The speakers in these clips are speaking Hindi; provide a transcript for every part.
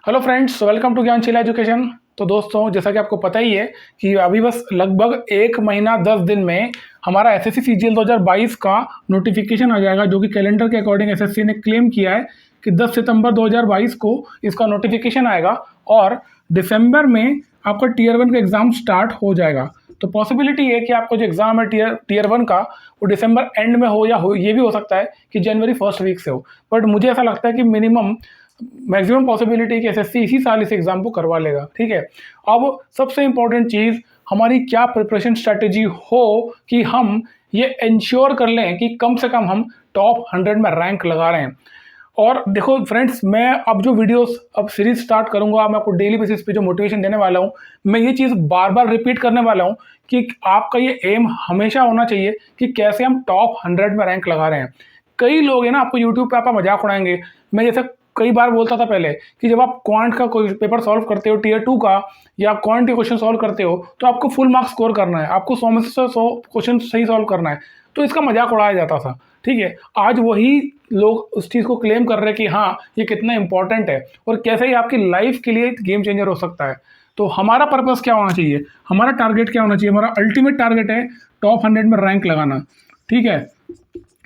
Hello friends, welcome to Gyansheela education. तो दोस्तों, जैसा कि आपको पता ही है कि अभी बस लगभग 1 महीना 10 दिन में हमारा एसएससी सीजीएल 2022 का नोटिफिकेशन आ जाएगा, जो कि कैलेंडर के अकॉर्डिंग एसएससी ने क्लेम किया है कि 10 सितंबर 2022 को इसका नोटिफिकेशन आएगा और दिसंबर में आपका टीयर 1 का एग्ज़ाम स्टार्ट हो जाएगा। तो पॉसिबिलिटी है कि आपका जो एग्ज़ाम है टीयर 1 का वो दिसंबर एंड में हो, या हो ये भी हो सकता है कि जनवरी फर्स्ट वीक से हो। बट मुझे ऐसा लगता है कि मैक्सिमम पॉसिबिलिटी कि एसएससी इसी साल इस एग्ज़ाम को करवा लेगा। ठीक है, अब सबसे इंपॉर्टेंट चीज़ हमारी क्या प्रिपरेशन स्ट्रैटेजी हो कि हम ये इंश्योर कर लें कि कम से कम हम टॉप 100 में रैंक लगा रहे हैं। और देखो फ्रेंड्स, मैं अब जो वीडियोस अब सीरीज स्टार्ट करूंगा, मैं आपको डेली बेसिस पे जो मोटिवेशन देने वाला हूँ, मैं ये चीज़ बार बार रिपीट करने वाला हूँ कि आपका ये एम हमेशा होना चाहिए कि कैसे हम टॉप 100 में रैंक लगा रहे हैं। कई लोग हैं ना, आपको यूट्यूब पे आप मजाक उड़ाएंगे। मैं जैसे कई बार बोलता था पहले कि जब आप क्वांट का कोई पेपर सॉल्व करते हो टीयर 2 का, या क्वांट के क्वेश्चन सॉल्व करते हो, तो आपको फुल मार्क्स स्कोर करना है, आपको 100 में से 100 क्वेश्चन सही सॉल्व करना है। तो इसका मजाक उड़ाया जाता था। ठीक है, आज वही लोग उस चीज़ को क्लेम कर रहे हैं कि हाँ, ये कितना इंपॉर्टेंट है और कैसे ही आपकी लाइफ के लिए गेम चेंजर हो सकता है। तो हमारा पर्पस क्या होना चाहिए, हमारा टारगेट क्या होना चाहिए? हमारा अल्टीमेट टारगेट है टॉप 100 में रैंक लगाना। ठीक है,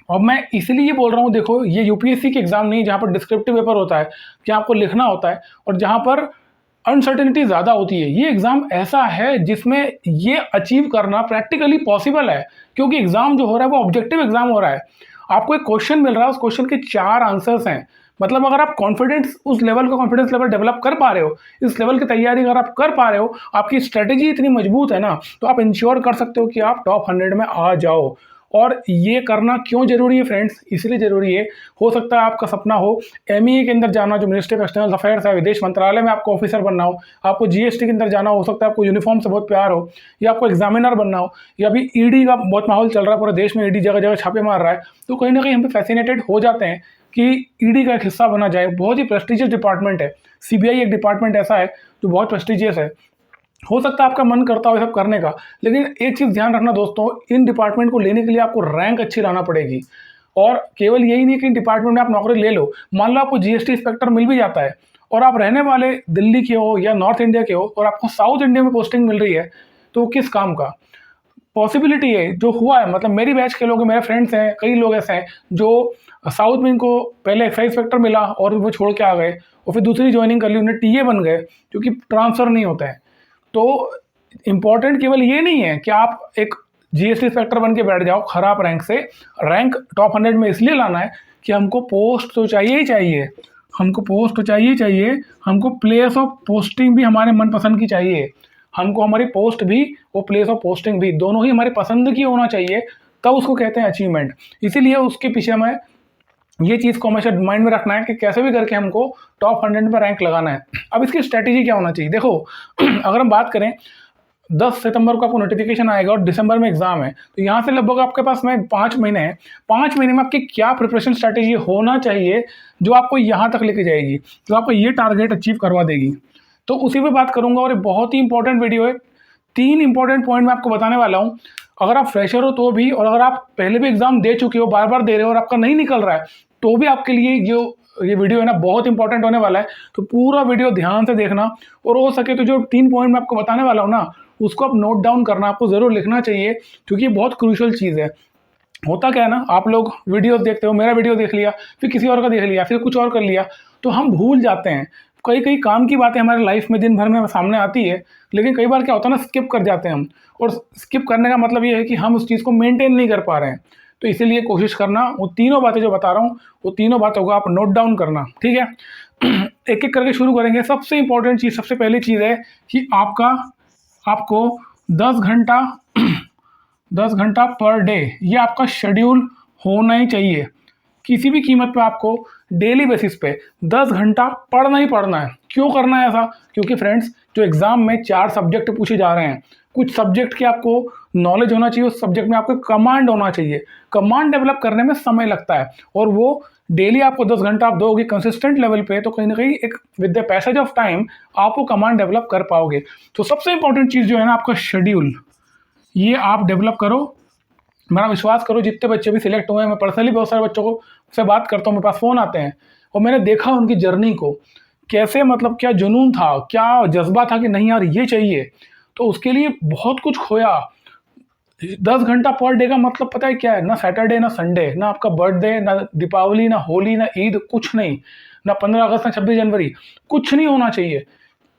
और मैं इसलिए बोल रहा हूँ, देखो ये यूपीएससी के एग्जाम नहीं जहाँ पर डिस्क्रिप्टिव पेपर होता है कि आपको लिखना होता है और जहाँ पर अनसर्टेनिटी ज़्यादा होती है। ये एग्ज़ाम ऐसा है जिसमें ये अचीव करना प्रैक्टिकली पॉसिबल है, क्योंकि एग्ज़ाम जो हो रहा है वो ऑब्जेक्टिव एग्ज़ाम हो रहा है। आपको एक क्वेश्चन मिल रहा है, उस क्वेश्चन के 4 आंसर्स हैं। मतलब अगर आप कॉन्फिडेंस, उस लेवल का कॉन्फिडेंस लेवल डेवलप कर पा रहे हो, इस लेवल की तैयारी अगर आप कर पा रहे हो, आपकी स्ट्रेटेजी इतनी मजबूत है ना, तो आप इंश्योर कर सकते हो कि आप टॉप 100 में आ जाओ। और ये करना क्यों जरूरी है फ्रेंड्स? इसलिए जरूरी है, हो सकता है आपका सपना हो एमईए के अंदर जाना, जो मिनिस्ट्री ऑफ एक्सटर्नल अफेयर्स है, विदेश मंत्रालय में आपको ऑफिसर बनना हो, आपको जीएसटी के अंदर जाना हो सकता है आपको यूनिफॉर्म से बहुत प्यार हो, या आपको एग्जामिनर बनना हो, या अभी ईडी का बहुत माहौल चल रहा है, पूरे देश में ईडी जगह जगह छापे मार रहा है, तो कहीं ना कहीं हम पे फैसिनेटेड हो जाते हैं कि ईडी का एक हिस्सा बना जाए। बहुत ही प्रेस्टिजियस डिपार्टमेंट है। सीबीआई एक डिपार्टमेंट ऐसा है जो बहुत प्रेस्टिजियस है। हो सकता है आपका मन करता हो ये सब करने का, लेकिन एक चीज़ ध्यान रखना दोस्तों, इन डिपार्टमेंट को लेने के लिए आपको रैंक अच्छी लाना पड़ेगी। और केवल यही नहीं कि इन डिपार्टमेंट में आप नौकरी ले लो, मान लो आपको जीएसटी इंस्पेक्टर मिल भी जाता है और आप रहने वाले दिल्ली के हो या नॉर्थ इंडिया के हो और आपको साउथ इंडिया में पोस्टिंग मिल रही है, तो वो किस काम का? पॉसिबिलिटी है जो हुआ है, मतलब मेरी बैच के लोग, मेरे फ्रेंड्स हैं, कई लोग ऐसे हैं जो साउथ में इनको पहले एक्साइज इंस्पेक्टर मिला और वो छोड़ के आ गए और फिर दूसरी ज्वाइनिंग कर ली, उन्हें टीए बन गए, क्योंकि ट्रांसफ़र नहीं होता है। तो इम्पॉर्टेंट केवल ये नहीं है कि आप एक जीएसटी इंस्पेक्टर बन के बैठ जाओ खराब रैंक से। रैंक टॉप 100 में इसलिए लाना है कि हमको पोस्ट तो चाहिए ही चाहिए, हमको पोस्ट तो चाहिए ही चाहिए, हमको प्लेस ऑफ पोस्टिंग भी हमारे मनपसंद की चाहिए। हमको हमारी पोस्ट भी, वो प्लेस ऑफ पोस्टिंग भी, दोनों ही हमारी पसंद की होना चाहिए, तब उसको कहते हैं अचीवमेंट। इसीलिए उसके पीछे हमें ये चीज़ को हमेशा माइंड में रखना है कि कैसे भी करके हमको टॉप 100 में रैंक लगाना है। अब इसकी स्ट्रैटेजी क्या होना चाहिए? देखो अगर हम बात करें, 10 सितंबर को आपको नोटिफिकेशन आएगा और दिसंबर में एग्जाम है, तो यहाँ से लगभग आपके पास में 5 महीने हैं। 5 महीने में आपकी क्या प्रिपरेशन स्ट्रैटेजी होना चाहिए जो आपको यहाँ तक लेके जाएगी, जो आपको ये टारगेट अचीव करवा देगी? तो उसी पे बात करूंगा और ये बहुत ही इंपॉर्टेंट वीडियो है। 3 इंपॉर्टेंट पॉइंट मैं आपको बताने वाला हूँ। अगर आप फ्रेशर हो तो भी, और अगर आप पहले भी एग्जाम दे चुके हो, बार बार दे रहे हो और आपका नहीं निकल रहा है, तो भी आपके लिए जो ये वीडियो है ना बहुत इंपॉर्टेंट होने वाला है। तो पूरा वीडियो ध्यान से देखना, और हो सके तो जो 3 पॉइंट मैं आपको बताने वाला हूँ ना, उसको आप नोट डाउन करना, आपको ज़रूर लिखना चाहिए, क्योंकि ये बहुत क्रूशियल चीज़ है। होता क्या है ना, आप लोग वीडियोस देखते हो, मेरा वीडियो देख लिया, फिर किसी और का देख लिया, फिर कुछ और कर लिया, तो हम भूल जाते हैं। कई कई काम की बातें हमारे लाइफ में दिन भर में सामने आती है, लेकिन कई बार क्या होता है ना, स्किप कर जाते हैं हम। और स्किप करने का मतलब ये है कि हम उस चीज़ को मेंटेन नहीं कर पा रहे हैं। तो इसीलिए कोशिश करना, वो तीनों बातें जो बता रहा हूँ, वो तीनों बातों को आप नोट डाउन करना। ठीक है, एक एक करके शुरू करेंगे। सबसे इंपॉर्टेंट चीज़, सबसे पहली चीज़ है कि आपको 10 घंटा 10 घंटा पर डे, ये आपका शेड्यूल होना ही चाहिए। किसी भी कीमत पे आपको डेली बेसिस पे 10 घंटा पढ़ना ही पढ़ना है। क्यों करना है ऐसा? क्योंकि फ्रेंड्स, जो एग्जाम में 4 सब्जेक्ट पूछे जा रहे हैं, कुछ सब्जेक्ट की आपको नॉलेज होना चाहिए, उस सब्जेक्ट में आपको कमांड होना चाहिए। कमांड डेवलप करने में समय लगता है, और वो डेली आपको 10 घंटा आप दोगे कंसिस्टेंट लेवल पे, तो कहीं ना कहीं एक with the passage of time आप वो कमांड डेवलप कर पाओगे। तो सबसे इंपॉर्टेंट चीज़ जो है ना, आपका शेड्यूल, ये आप डेवलप करो। मेरा विश्वास करो, जितने बच्चे भी सिलेक्ट हुए हैं, मैं पर्सनली बहुत सारे बच्चों को से बात करता हूँ, मेरे पास फ़ोन आते हैं और मैंने देखा उनकी जर्नी को कैसे, मतलब क्या जुनून था, क्या जज़्बा था कि नहीं यार ये चाहिए। तो उसके लिए बहुत कुछ खोया। 10 घंटा पर डे का मतलब पता है क्या है? ना सैटरडे, ना संडे, ना आपका बर्थडे, ना दीपावली, ना होली, ना ईद, कुछ नहीं। ना 15 अगस्त, ना 26 जनवरी, कुछ नहीं होना चाहिए।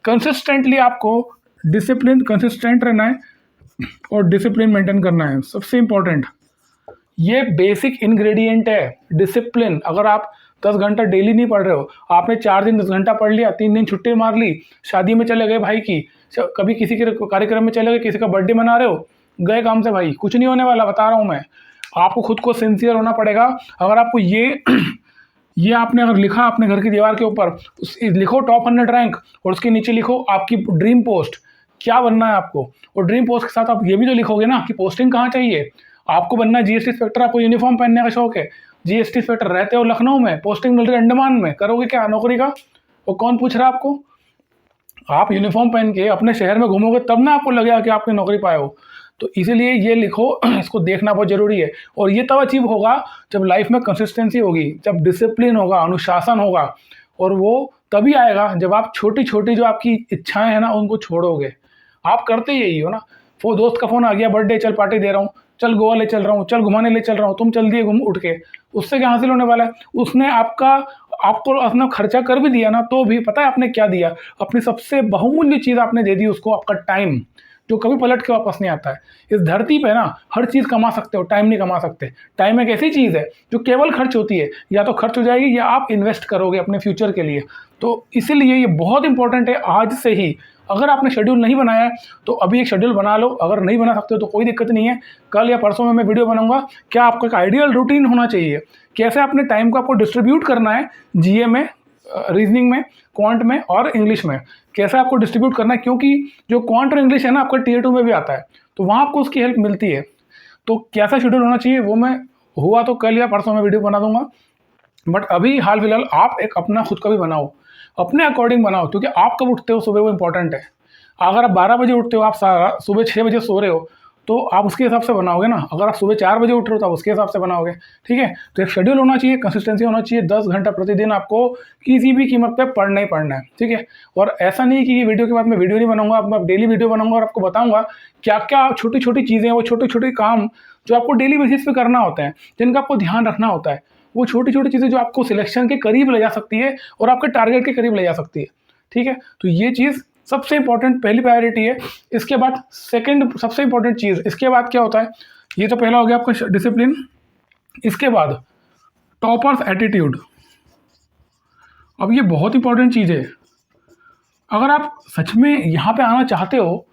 कंसिस्टेंटली आपको डिसिप्लिन, कंसिस्टेंट रहना है और डिसिप्लिन मेंटेन करना है, सबसे इंपॉर्टेंट। ये बेसिक इंग्रेडिएंट है डिसिप्लिन। अगर आप 10 घंटा डेली नहीं पढ़ रहे हो, आपने 4 दिन 10 घंटा पढ़ लिया, 3 दिन छुट्टी मार ली, शादी में चले गए भाई की, कभी किसी के कार्यक्रम में चले गए, किसी का बर्थडे मना रहे हो, गए काम से भाई, कुछ नहीं होने वाला, बता रहा हूँ मैं। आपको खुद को सिंसियर होना पड़ेगा। अगर आपको ये आपने अगर लिखा अपने घर की दीवार के ऊपर, लिखो टॉप 100 रैंक और उसके नीचे लिखो आपकी ड्रीम पोस्ट, क्या बनना है आपको। और ड्रीम पोस्ट के साथ आप ये भी तो लिखोगे ना कि पोस्टिंग कहाँ चाहिए। आपको बनना है जीएसटी इंस्पेक्टर, आपको यूनिफॉर्म पहनने का शौक है, जीएसटी इंस्पेक्टर, रहते हो लखनऊ में, पोस्टिंग मिल रही है अंडमान में, करोगे क्या नौकरी का? और कौन पूछ रहा है आपको? आप यूनिफॉर्म पहन के अपने शहर में घूमोगे तब ना आपको लगेगा कि आपने नौकरी पाए हो। तो इसीलिए ये लिखो, इसको देखना बहुत ज़रूरी है। और ये तब अचीव होगा जब लाइफ में कंसिस्टेंसी होगी, जब डिसिप्लिन होगा, अनुशासन होगा। और वो तभी आएगा जब आप छोटी छोटी जो आपकी इच्छाएं हैं ना उनको छोड़ोगे। आप करते यही हो ना, वो दोस्त का फ़ोन आ गया, बर्थडे, चल पार्टी दे रहा हूँ, चल गोवा ले चल रहा हूँ, चल घुमाने ले चल रहा हूँ, तुम चल दिए घूम उठ के, उससे क्या हासिल होने वाला है? उसने आपको अपना खर्चा कर भी दिया ना, तो भी पता है आपने क्या दिया? अपनी सबसे बहुमूल्य चीज़ आपने दे दी उसको, आपका टाइम, जो कभी पलट के वापस नहीं आता है। इस धरती पे ना हर चीज़ कमा सकते हो, टाइम नहीं कमा सकते। टाइम एक ऐसी चीज़ है जो केवल खर्च होती है, या तो खर्च हो जाएगी या आप इन्वेस्ट करोगे अपने फ्यूचर के लिए। तो इसीलिए ये बहुत इंपॉर्टेंट है आज से ही। अगर आपने शेड्यूल नहीं बनाया है तो अभी एक शेड्यूल बना लो, अगर नहीं बना सकते हो तो कोई दिक्कत नहीं है, कल या परसों में मैं वीडियो बनाऊंगा क्या आपका एक आइडियल रूटीन होना चाहिए, कैसे अपने टाइम को आपको डिस्ट्रीब्यूट करना है, जीए में, रीजनिंग में, क्वांट में और इंग्लिश में, कैसे आपको डिस्ट्रीब्यूट करना है। क्योंकि जो क्वांट और इंग्लिश है ना आपका टीयर 2 में भी आता है, तो वहाँ आपको उसकी हेल्प मिलती है। तो कैसा शेड्यूल होना चाहिए वो मैं हुआ तो कल या परसों में वीडियो बना दूंगा। बट अभी हाल फिलहाल आप एक अपना खुद का भी बनाओ, अपने अकॉर्डिंग बनाओ, क्योंकि आप कब उठते हो सुबह वो इंपॉर्टेंट है। अगर आप 12 बजे उठते हो, आप सुबह 6 बजे सो रहे हो, तो आप उसके हिसाब से बनाओगे ना। अगर आप सुबह 4 बजे उठ रहे हो तो आप उसके हिसाब से बनाओगे, ठीक है। तो एक शेड्यूल होना चाहिए, कंसिस्टेंसी होना चाहिए, 10 घंटा प्रतिदिन आपको किसी भी कीमत पे पढ़ना ही पढ़ना है, ठीक है। और ऐसा नहीं कि वीडियो के बाद मैं वीडियो नहीं बनाऊंगा, अब मैं डेली वीडियो बनाऊंगा और आपको बताऊंगा क्या क्या छोटी छोटी चीज़ें, वो छोटे छोटे काम जो आपको डेली बेसिस पे करना होता है, जिनका आपको ध्यान रखना होता है। वो छोटी छोटी चीज़ें जो आपको सिलेक्शन के करीब ले जा सकती है और आपके टारगेट के करीब ले जा सकती है, ठीक है। तो ये चीज़ सबसे इंपॉर्टेंट पहली प्रायोरिटी है। इसके बाद सेकंड सबसे इंपॉर्टेंट चीज़, इसके बाद क्या होता है, ये तो पहला हो गया आपका डिसिप्लिन। इसके बाद टॉपर्स एटीट्यूड। अब ये बहुत इंपॉर्टेंट चीज़ है। अगर आप सच में यहाँ पे आना चाहते हो,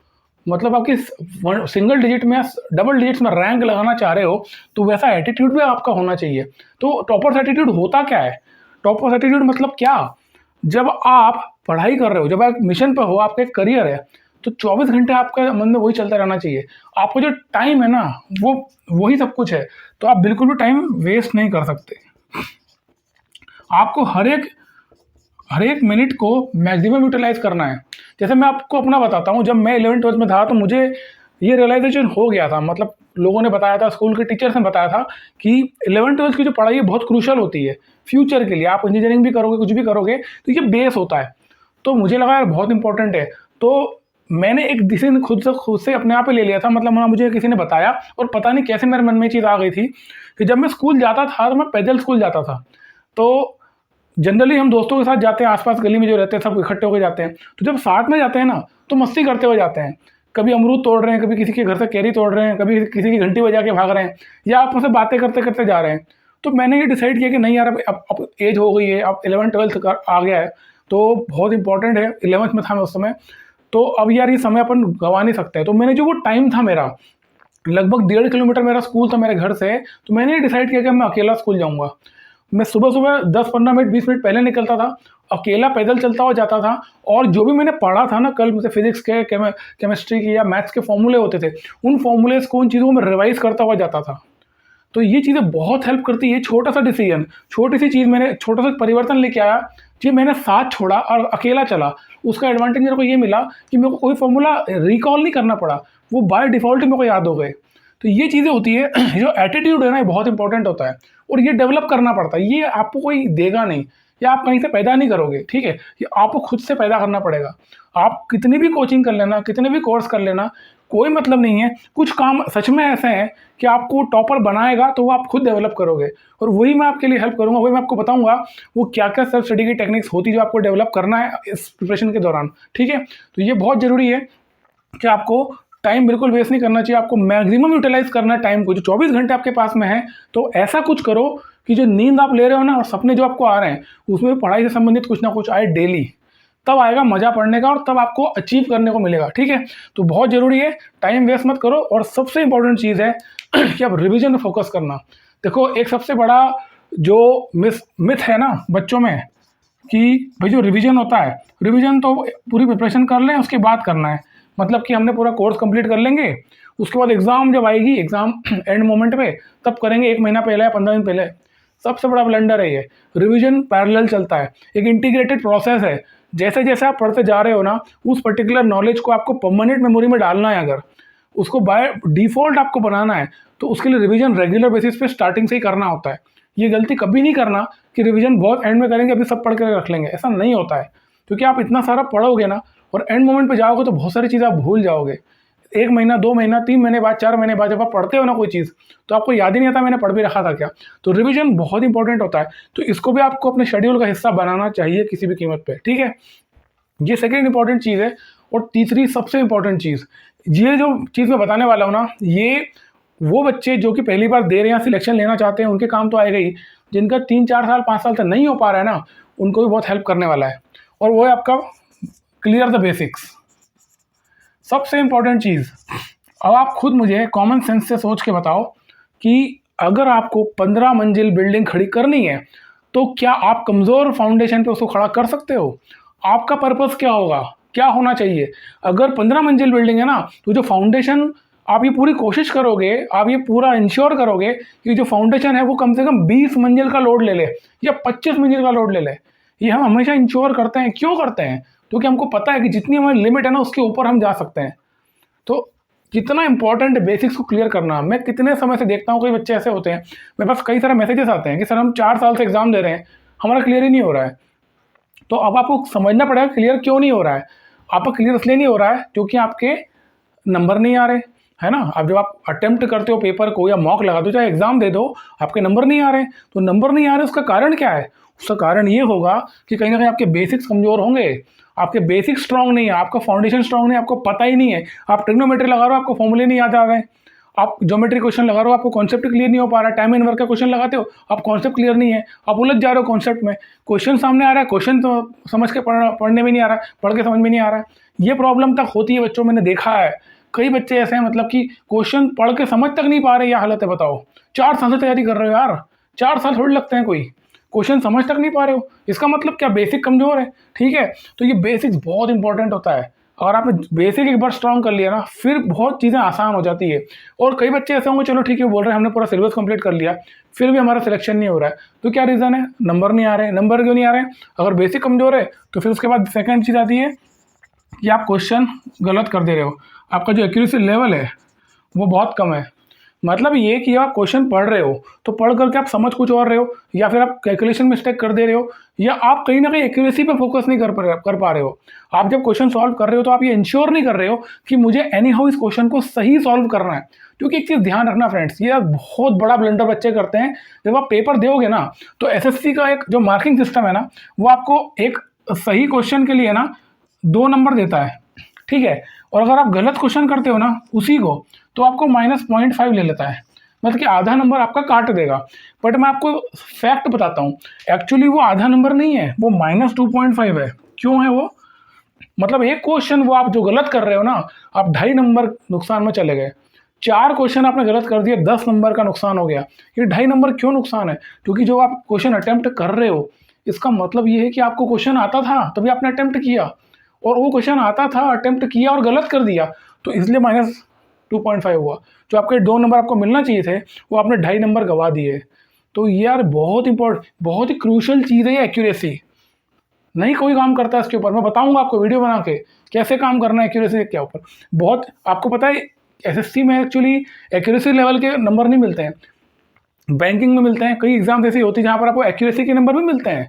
मतलब आपकी सिंगल डिजिट में, डबल डिजिट्स में रैंक लगाना चाह रहे हो, तो वैसा एटीट्यूड भी आपका होना चाहिए। तो टॉपर्स एटीट्यूड होता क्या है? टॉपर्स एटीट्यूड मतलब क्या? जब आप पढ़ाई कर रहे हो, जब आप मिशन पर हो, आपका एक करियर है, तो 24 घंटे आपका मन में वही चलता रहना चाहिए। आपको जो टाइम है ना, वो वही सब कुछ है। तो आप बिल्कुल भी टाइम वेस्ट नहीं कर सकते। आपको हर एक मिनट को मैक्सिमम यूटिलाइज करना है। जैसे मैं आपको अपना बताता हूँ, जब मैं 11th-12th में था तो मुझे ये रियलाइजेशन हो गया था, मतलब लोगों ने बताया था, स्कूल के टीचर्स ने बताया था कि 11th-12th की जो पढ़ाई है बहुत क्रूशल होती है फ्यूचर के लिए। आप इंजीनियरिंग भी करोगे, कुछ भी करोगे, तो ये बेस होता है। तो मुझे लगा यार बहुत इंपॉर्टेंट है, तो मैंने एक डिसीजन खुद से अपने आप ही ले लिया था। मतलब ना मुझे किसी ने बताया, और पता नहीं कैसे मेरे मन में ये चीज़ आ गई थी कि जब मैं स्कूल जाता था तो मैं पैदल स्कूल जाता था। तो जनरली हम दोस्तों के साथ जाते हैं, आसपास गली में जो रहते हैं सब इकट्ठे होकर जाते हैं। तो जब साथ में जाते हैं ना तो मस्ती करते हुए जाते हैं। कभी अमरूद तोड़ रहे हैं, कभी किसी के घर से कैरी तोड़ रहे हैं, कभी किसी की घंटी बजा के भाग रहे हैं, या आपस में बातें करते करते जा रहे हैं। तो मैंने ये डिसाइड किया कि नहीं यार, अब एज हो गई है, अब 11th-12th आ गया है, तो बहुत इंपॉर्टेंट है। 11th में था मैं उस समय, तो अब यार ये समय अपन गंवा नहीं सकते। तो मैंने जो वो टाइम था मेरा, लगभग 1.5 किलोमीटर मेरा स्कूल था मेरे घर से, तो मैंने ये डिसाइड किया कि मैं अकेला स्कूल जाऊँगा। मैं सुबह सुबह 10-15 मिनट 20 मिनट पहले निकलता था, अकेला पैदल चलता हुआ जाता था, और जो भी मैंने पढ़ा था ना कल, मुझे फिजिक्स के, केमिस्ट्री की या मैथ्स के फॉर्मूले होते थे, उन फॉर्मूलेज को, उन चीज़ों को मैं रिवाइज करता हुआ जाता था। तो ये चीज़ें बहुत हेल्प करती है। छोटा सा डिसीजन, छोटी सी चीज़, मैंने छोटा सा परिवर्तन लेके आया जी, मैंने साथ छोड़ा और अकेला चला। उसका एडवांटेज मेरे को ये मिला कि मेरे को कोई फॉर्मूला रिकॉल नहीं करना पड़ा, वो बाय डिफ़ॉल्ट ही मेरे को याद हो गए। तो ये चीज़ें होती है। जो एटीट्यूड है ना, ये बहुत इंपॉर्टेंट होता है, और ये डेवलप करना पड़ता है। ये आपको कोई देगा नहीं, या आप कहीं से पैदा नहीं करोगे, ठीक है, ये आपको खुद से पैदा करना पड़ेगा। आप कितनी भी कोचिंग कर लेना, कितने भी कोर्स कर लेना, कोई मतलब नहीं है। कुछ काम सच में ऐसे हैं कि आपको टॉपर बनाएगा तो वो आप खुद डेवलप करोगे, और वही मैं आपके लिए हेल्प करूँगा, वही मैं आपको बताऊँगा वो क्या क्या सेल्फ स्टडी की टेक्निक्स होती है जो आपको डेवलप करना है इस प्रिपरेशन के दौरान, ठीक है। तो ये बहुत ज़रूरी है कि आपको टाइम बिल्कुल वेस्ट नहीं करना चाहिए, आपको मैक्सिमम यूटिलाइज करना है टाइम को, जो 24 घंटे आपके पास में है। तो ऐसा कुछ करो कि जो नींद आप ले रहे हो ना और सपने जो आपको आ रहे हैं उसमें पढ़ाई से संबंधित कुछ ना कुछ आए डेली, तब आएगा मज़ा पढ़ने का और तब आपको अचीव करने को मिलेगा, ठीक है। तो बहुत ज़रूरी है, टाइम वेस्ट मत करो। और सबसे इंपॉर्टेंट चीज़ है कि आप रिवीजन में फोकस करना। देखो, एक सबसे बड़ा जो मिथ है ना बच्चों में कि भाई जो रिवीजन होता है, रिवीजन तो पूरी प्रिपरेशन कर लें उसके बाद करना है, मतलब कि हमने पूरा कोर्स कंप्लीट कर लेंगे, उसके बाद एग्ज़ाम जब आएगी, एग्ज़ाम एंड मोमेंट पे तब करेंगे, 1 महीना पहले या 15 दिन पहले। सबसे बड़ा ब्लंडर है ये। रिवीजन पैरेलल चलता है, एक इंटीग्रेटेड प्रोसेस है। जैसे जैसे आप पढ़ते जा रहे हो ना, उस पर्टिकुलर नॉलेज को आपको परमानेंट मेमोरी में डालना है, अगर उसको बाय डिफ़ॉल्ट आपको बनाना है तो उसके लिए रिवीजन रेगुलर बेसिस पे स्टार्टिंग से ही करना होता है। ये गलती कभी नहीं करना कि रिवीजन बहुत एंड में करेंगे, अभी सब पढ़ कर रख लेंगे, ऐसा नहीं होता है। क्योंकि आप इतना सारा पढ़ोगे ना और एंड मोमेंट पे जाओगे तो बहुत सारी चीज़ें आप भूल जाओगे। 1 महीना, 2 महीना, 3 महीने बाद, 4 महीने बाद जब आप पढ़ते हो ना कोई चीज़, तो आपको याद ही नहीं आता मैंने पढ़ भी रखा था क्या। तो रिवीजन बहुत इंपॉर्टेंट होता है, तो इसको भी आपको अपने शेड्यूल का हिस्सा बनाना चाहिए किसी भी कीमत पे, ठीक है। ये सेकेंड इंपॉर्टेंट चीज़ है। और तीसरी सबसे इंपॉर्टेंट चीज़, ये जो चीज़ मैं बताने वाला हूँ ना, ये वो बच्चे जो कि पहली बार दे रहे हैं, सिलेक्शन लेना चाहते हैं, उनके काम तो आएगा ही। जिनका 3-4 साल, 5 साल तक नहीं हो पा रहा है ना, उनको भी बहुत हेल्प करने वाला है। और वो है आपका क्लियर द बेसिक्स। सबसे इंपॉर्टेंट चीज़, अब आप खुद मुझे कॉमन सेंस से सोच के बताओ कि अगर आपको 15 मंजिल बिल्डिंग खड़ी करनी है तो क्या आप कमज़ोर फाउंडेशन पे उसको खड़ा कर सकते हो? आपका पर्पस क्या होगा, क्या होना चाहिए? अगर 15 मंजिल बिल्डिंग है ना, तो जो फाउंडेशन, आप ये पूरी कोशिश करोगे, आप ये पूरा इंश्योर करोगे कि जो फाउंडेशन है वो कम से कम 20 मंजिल का लोड ले ले या 25 मंजिल का लोड ले ले। ये हम हमेशा इंश्योर करते हैं। क्यों करते हैं? क्योंकि हमको पता है कि जितनी हमारी लिमिट है ना उसके ऊपर हम जा सकते हैं। तो कितना इंपॉर्टेंट है बेसिक्स को क्लियर करना। मैं कितने समय से देखता हूँ कई बच्चे ऐसे होते हैं, मेरे पास कई सारे मैसेजेस आते हैं कि सर हम 4 साल से एग्जाम दे रहे हैं, हमारा क्लियर ही नहीं हो रहा है। तो अब आपको समझना पड़ेगा क्लियर क्यों नहीं हो रहा है। आपका क्लियर इसलिए नहीं हो रहा है क्योंकि आपके नंबर नहीं आ रहे, है ना। अब जब आप अटेम्प्ट करते हो पेपर को या मॉक लगा दो, चाहे एग्जाम दे दो, आपके नंबर नहीं आ रहे, तो नंबर नहीं आ रहे उसका कारण क्या है? उसका कारण ये होगा कि कहीं ना कहीं आपके बेसिक्स कमज़ोर होंगे, आपके बेसिक स्ट्रांग नहीं है, आपका फाउंडेशन स्ट्रांग नहीं है, आपको पता ही नहीं है। आप ट्रिग्नोमेट्री लगा रहे हो, आपको फॉर्मूले नहीं याद आ रहे हैं। आप ज्योमेट्री क्वेश्चन लगा रहे हो, आपको कॉन्सेप्ट क्लियर नहीं हो पा रहा है। टाइम एंड वर्क का क्वेश्चन लगाते हो, आप कॉन्सेप्ट क्लियर नहीं है, आप उलझ जा रहे हो कॉन्सेप्ट में। क्वेश्चन सामने आ रहा है, क्वेश्चन तो समझ के पढ़ने में नहीं आ रहा है, पढ़ के समझ में नहीं आ रहा है। ये प्रॉब्लम तक होती है बच्चों, मैंने देखा है। कई बच्चे ऐसे हैं मतलब कि क्वेश्चन पढ़ के समझ तक नहीं पा रहे, यह हालत है। बताओ, 4 साल से तैयारी कर रहे हो यार, 4 साल थोड़ी लगते हैं, कोई क्वेश्चन समझ तक नहीं पा रहे हो, इसका मतलब क्या? बेसिक कमजोर है, ठीक है। तो ये बेसिक्स बहुत इंपॉर्टेंट होता है। अगर आपने बेसिक एक बार स्ट्रॉन्ग कर लिया ना, फिर बहुत चीज़ें आसान हो जाती है। और कई बच्चे ऐसे होंगे, चलो ठीक है, बोल रहे हैं हमने पूरा सिलेबस कंप्लीट कर लिया, फिर भी हमारा सिलेक्शन नहीं हो रहा है। तो क्या रीज़न है? नंबर नहीं आ रहे। नंबर क्यों नहीं आ रहे? अगर बेसिक कमजोर है तो फिर उसके बाद सेकेंड चीज़ आती है कि आप क्वेश्चन गलत कर दे रहे हो, आपका जो एक्यूरेसी लेवल है वो बहुत कम है। मतलब ये कि आप क्वेश्चन पढ़ रहे हो तो पढ़ करके आप समझ कुछ और रहे हो, या फिर आप कैलकुलेशन मिस्टेक कर दे रहे हो, या आप कहीं ना कहीं एक्यूरेसी पे फोकस नहीं कर पा रहे हो। आप जब क्वेश्चन सॉल्व कर रहे हो तो आप ये इंश्योर नहीं कर रहे हो कि मुझे एनी हाउ इस क्वेश्चन को सही सॉल्व करना है। क्योंकि एक चीज़ ध्यान रखना फ्रेंड्स, ये बहुत बड़ा ब्लंडर बच्चे करते हैं। जब आप पेपर दोगे ना तो एसएससी का एक जो मार्किंग सिस्टम है ना, वो आपको एक सही क्वेश्चन के लिए ना 2 नंबर देता है, ठीक है। और अगर आप गलत क्वेश्चन करते हो ना उसी को, तो आपको -0.5 ले लेता है, मतलब कि आधा नंबर आपका काट देगा। बट मैं आपको फैक्ट बताता हूँ, एक्चुअली वो आधा नंबर नहीं है, वो -2.5 है। क्यों है वो? मतलब एक क्वेश्चन वो आप जो गलत कर रहे हो ना, आप 2.5 नंबर नुकसान में चले गए। 4 क्वेश्चन आपने गलत कर दिए, 10 नंबर का नुकसान हो गया। ये 2.5 नंबर क्यों नुकसान है? क्योंकि जो आप क्वेश्चन अटेम्प्ट कर रहे हो, इसका मतलब ये है कि आपको क्वेश्चन आता था तभी आपने अटेम्प्ट किया, और वो क्वेश्चन आता था, अटेम्प्ट किया और गलत कर दिया, तो इसलिए -2.5 हुआ। जो आपके 2 नंबर आपको मिलना चाहिए थे, वो आपने 2.5 नंबर गवा दिए। तो यार बहुत इंपॉर्टेंट, बहुत ही क्रूशल चीज़ है ये एक्यूरेसी। नहीं कोई काम करता है इसके ऊपर, मैं बताऊंगा आपको वीडियो बना के कैसे काम करना है एक्यूरेसी के ऊपर। बहुत आपको पता है एसएससी में एक्चुअली एक्यूरेसी लेवल के नंबर नहीं मिलते हैं, बैंकिंग में मिलते हैं। कई एग्जाम ऐसी होती है जहाँ पर आपको एक्यूरेसी के नंबर भी मिलते हैं।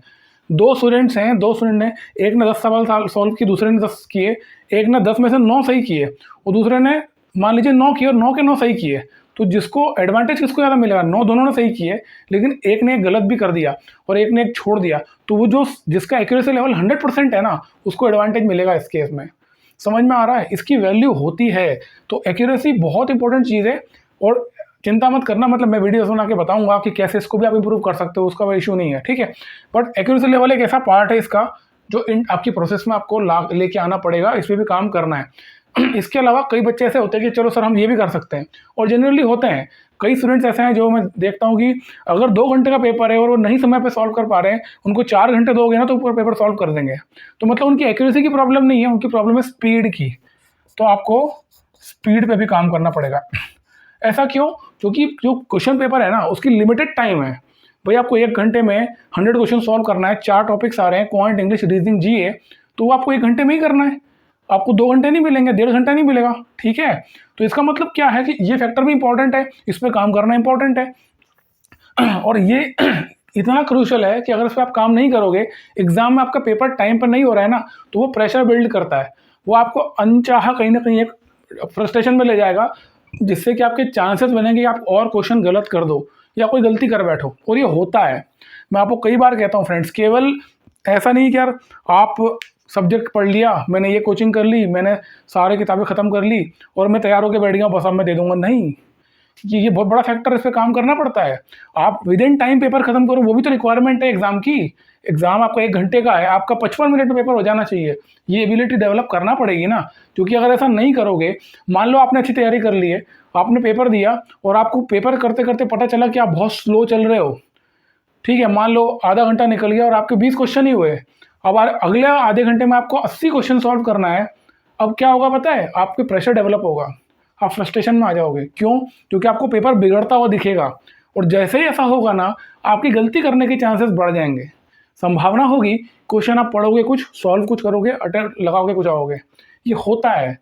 दो स्टूडेंट्स हैं, दो स्टूडेंट ने, एक ने 10 सवाल सॉल्व किए, दूसरे ने 10 किए, एक ने 10 में से 9 सही किए और दूसरे ने मान लीजिए 9 किए और 9 के 9 सही किए, तो जिसको एडवांटेज किसको ज़्यादा मिलेगा? 9 दोनों ने सही किए, लेकिन एक ने एक गलत भी कर दिया और एक ने एक छोड़ दिया, तो वो जो जिसका एक्यूरेसी लेवल 100% है ना, उसको एडवांटेज मिलेगा इस केस में। समझ में आ रहा है? इसकी वैल्यू होती है। तो एक्यूरेसी बहुत इंपॉर्टेंट चीज़ है और चिंता मत करना, मतलब मैं वीडियोस बना के बताऊंगा कि कैसे इसको भी आप इंप्रूव कर सकते हो, उसका कोई इशू नहीं है, ठीक है। बट एक्यूरेसी लेवल एक ऐसा पार्ट है इसका जो आपकी प्रोसेस में आपको लेके आना पड़ेगा, इस पर भी काम करना है। इसके अलावा कई बच्चे ऐसे होते हैं कि चलो सर हम ये भी कर सकते हैं, और जनरली होते हैं कई स्टूडेंट्स ऐसे हैं जो मैं देखता हूँ कि अगर 2 घंटे का पेपर है और वो नहीं समय पे सॉल्व कर पा रहे हैं, उनको 4 घंटे दोगे ना तो ऊपर पेपर सॉल्व कर देंगे। तो मतलब उनकी एक्यूरेसी की प्रॉब्लम नहीं है, उनकी प्रॉब्लम है स्पीड की। तो आपको स्पीड पे भी काम करना पड़ेगा। ऐसा क्यों? क्योंकि जो क्वेश्चन पेपर है ना उसकी लिमिटेड टाइम है। भाई आपको 1 घंटे में 100 क्वेश्चन सॉल्व करना है, 4 टॉपिक्स आ रहे हैं, क्वांट, इंग्लिश, रीजनिंग, जीए, तो वो आपको 1 घंटे में ही करना है। आपको 2 घंटे नहीं मिलेंगे, 1.5 घंटा नहीं मिलेगा, ठीक है। तो इसका मतलब क्या है कि ये फैक्टर भी इंपॉर्टेंट है, इस पर काम करना इंपॉर्टेंट है। और ये इतना क्रूशल है कि अगर इस पर आप काम नहीं करोगे, एग्जाम में आपका पेपर टाइम पर नहीं हो रहा है ना, तो वो प्रेशर बिल्ड करता है, वो आपको अनचाहा कहीं ना कहीं एक फ्रस्ट्रेशन में ले जाएगा, जिससे कि आपके चांसेस बनेंगे कि आप और क्वेश्चन गलत कर दो या कोई गलती कर बैठो। और ये होता है, मैं आपको कई बार कहता हूँ फ्रेंड्स, केवल ऐसा नहीं कि यार आप सब्जेक्ट पढ़ लिया, मैंने ये कोचिंग कर ली, मैंने सारी किताबें ख़त्म कर ली और मैं तैयार होकर बैठ गया, बस अब मैं दे दूंगा, नहीं। ये बहुत बड़ा फैक्टर, इस पर काम करना पड़ता है। आप विद इन टाइम पेपर खत्म करो, वो भी तो रिक्वायरमेंट है एग्जाम की। एग्जाम आपका 1 घंटे का है, आपका 55 मिनट में पेपर हो जाना चाहिए। ये एबिलिटी डेवलप करना पड़ेगी ना, क्योंकि अगर ऐसा नहीं करोगे, मान लो आपने अच्छी तैयारी कर ली है, आपने पेपर दिया और आपको पेपर करते करते पता चला कि आप बहुत स्लो चल रहे हो, ठीक है, मान लो आधा घंटा निकल गया और आपके 20 क्वेश्चन ही हुए, अब अगले आधे घंटे में आपको 80 क्वेश्चन सॉल्व करना है। अब क्या होगा पता है? आपके प्रेशर डेवलप होगा, आप फ्रस्ट्रेशन में आ जाओगे। क्यों? क्योंकि आपको पेपर बिगड़ता हुआ दिखेगा, और जैसे ही ऐसा होगा ना, आपकी गलती करने के चांसेस बढ़ जाएंगे। संभावना होगी क्वेश्चन आप पढ़ोगे कुछ, सॉल्व कुछ करोगे, अटेम्प्ट लगाओगे कुछ, आओगे, ये होता है।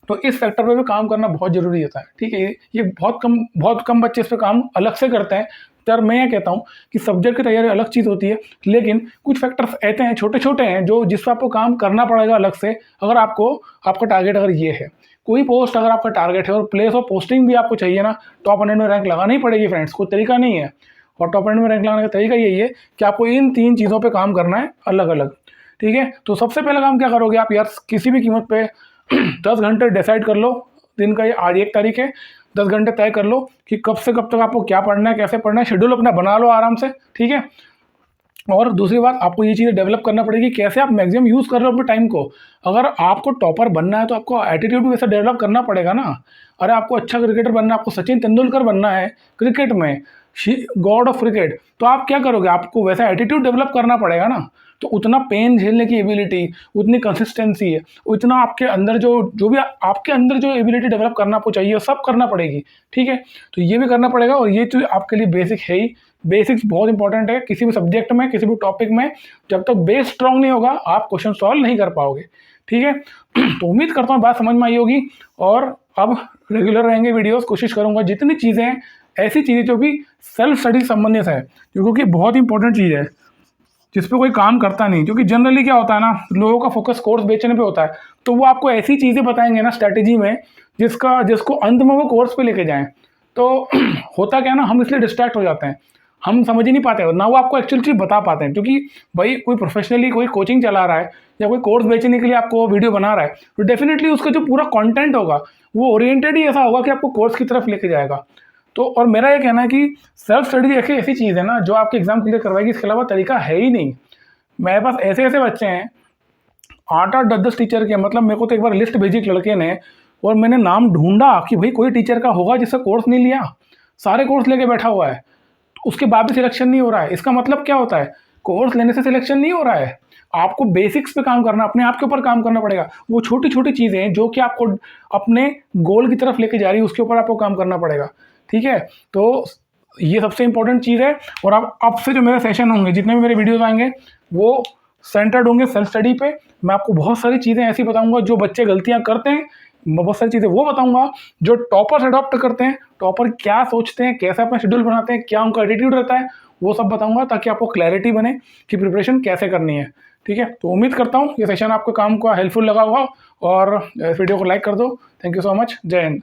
तो इस फैक्टर पे भी काम करना बहुत जरूरी होता है, ठीक है। ये बहुत कम बच्चे इस पे काम अलग से करते हैं। यार मैं ये कहता हूँ कि सब्जेक्ट की तैयारी अलग चीज़ होती है, लेकिन कुछ फैक्टर्स ऐसे हैं, छोटे छोटे हैं, जो जिस पर आपको काम करना पड़ेगा अलग से। अगर आपका टारगेट अगर ये है, कोई पोस्ट अगर आपका टारगेट है और प्लेस ऑफ पोस्टिंग भी आपको चाहिए ना, टॉप 100 में रैंक लगानी ही पड़ेगी फ्रेंड्स, कोई तरीका नहीं है। और टॉप 100 में रैंक लगाने का तरीका यही है कि आपको इन 3 चीज़ों पर काम करना है अलग अलग, ठीक है। तो सबसे पहला काम क्या करोगे आप? यार किसी भी कीमत पे 10 घंटे डिसाइड कर लो, दिन का ये आज 1 तारीख है, 10 घंटे तय कर लो कि कब से कब तक आपको क्या पढ़ना है, कैसे पढ़ना है, शेड्यूल अपना बना लो आराम से, ठीक है। और दूसरी बात, आपको ये चीज़ें डेवलप करना पड़ेगी कैसे आप मैक्सिमम यूज़ कर रहे हो अपने टाइम को। अगर आपको टॉपर बनना है तो आपको एटीट्यूड भी वैसा डेवलप करना पड़ेगा ना। अरे आपको अच्छा क्रिकेटर बनना है, आपको सचिन तेंदुलकर बनना है क्रिकेट में, गॉड ऑफ क्रिकेट, तो आप क्या करोगे? आपको वैसा एटीट्यूड डेवलप करना पड़ेगा ना। तो उतना पेन झेलने की एबिलिटी, उतनी कंसिस्टेंसी है, उतना आपके अंदर जो भी आपके अंदर जो एबिलिटी डेवलप करना आपको चाहिए, वो सब करना पड़ेगी, ठीक है। तो ये भी करना पड़ेगा, और ये तो आपके लिए बेसिक है ही। बेसिक्स बहुत इंपॉर्टेंट है किसी भी सब्जेक्ट में, किसी भी टॉपिक में। जब तक बेस स्ट्रांग नहीं होगा, आप क्वेश्चन सॉल्व नहीं कर पाओगे, ठीक है। तो उम्मीद करता हूँ बात समझ में आई होगी, और अब रेगुलर रहेंगे वीडियोस। कोशिश करूंगा जितनी चीज़ें हैं, ऐसी चीज़ें जो भी सेल्फ स्टडी संबंधित है, क्योंकि बहुत इंपॉर्टेंट चीज़ है जिस पे कोई काम करता नहीं। क्योंकि जनरली क्या होता है ना, लोगों का फोकस कोर्स बेचने पे होता है, तो वो आपको ऐसी चीज़ें बताएंगे ना स्ट्रैटेजी में, जिसको अंत में वो कोर्स पे लेके जाएं। तो होता क्या है ना, हम इसलिए डिस्ट्रैक्ट हो जाते हैं, हम समझ ही नहीं पाते ना, वो आपको एक्चुअल चीज़ बता पाते हैं। क्योंकि भाई कोई प्रोफेशनली कोई कोचिंग चला रहा है या कोई कोर्स बेचने के लिए आपको वीडियो बना रहा है, तो डेफिनेटली उसका जो पूरा कंटेंट होगा वो ओरिएंटेड ही ऐसा होगा कि आपको कोर्स की तरफ लेके जाएगा। तो और मेरा ये कहना है कि सेल्फ स्टडी एक ऐसी चीज़ है ना जो आपके एग्जाम क्लियर करवाएगी, इसके अलावा तरीका है ही नहीं। मेरे पास ऐसे ऐसे बच्चे हैं, 8-8 10-10 टीचर के, मतलब मेरे को तो एक बार लिस्ट भेजी एक लड़के ने, और मैंने नाम ढूंढा कि भाई कोई टीचर का होगा जिसका कोर्स नहीं लिया, सारे कोर्स लेके बैठा हुआ है, उसके बाद भी सिलेक्शन नहीं हो रहा है। इसका मतलब क्या होता है? कोर्स लेने से सिलेक्शन नहीं हो रहा है, आपको बेसिक्स पे काम करना, अपने आप के ऊपर काम करना पड़ेगा। वो छोटी छोटी चीज़ें जो कि आपको अपने गोल की तरफ लेके जा रही है, उसके ऊपर आपको काम करना पड़ेगा, ठीक है। तो ये सबसे इंपॉर्टेंट चीज़ है। और अब से जो मेरे सेशन होंगे, जितने भी मेरे वीडियोस आएंगे, वो सेंटर्ड होंगे सेल्फ स्टडी पे। मैं आपको बहुत सारी चीज़ें ऐसी बताऊंगा जो बच्चे गलतियां करते हैं, मैं बहुत सारी चीज़ें वो बताऊंगा जो टॉपर्स अडॉप्ट करते हैं, टॉपर क्या सोचते हैं, कैसे अपना शेड्यूल बनाते हैं, क्या उनका एटीट्यूड रहता है, वो सब बताऊंगा ताकि आपको क्लैरिटी बने कि प्रिपरेशन कैसे करनी है। ठीक है, तो उम्मीद करता हूँ ये सेशन आपके काम का हेल्पफुल लगा होगा और वीडियो को लाइक कर दो। Thank you so much. जय हिंद।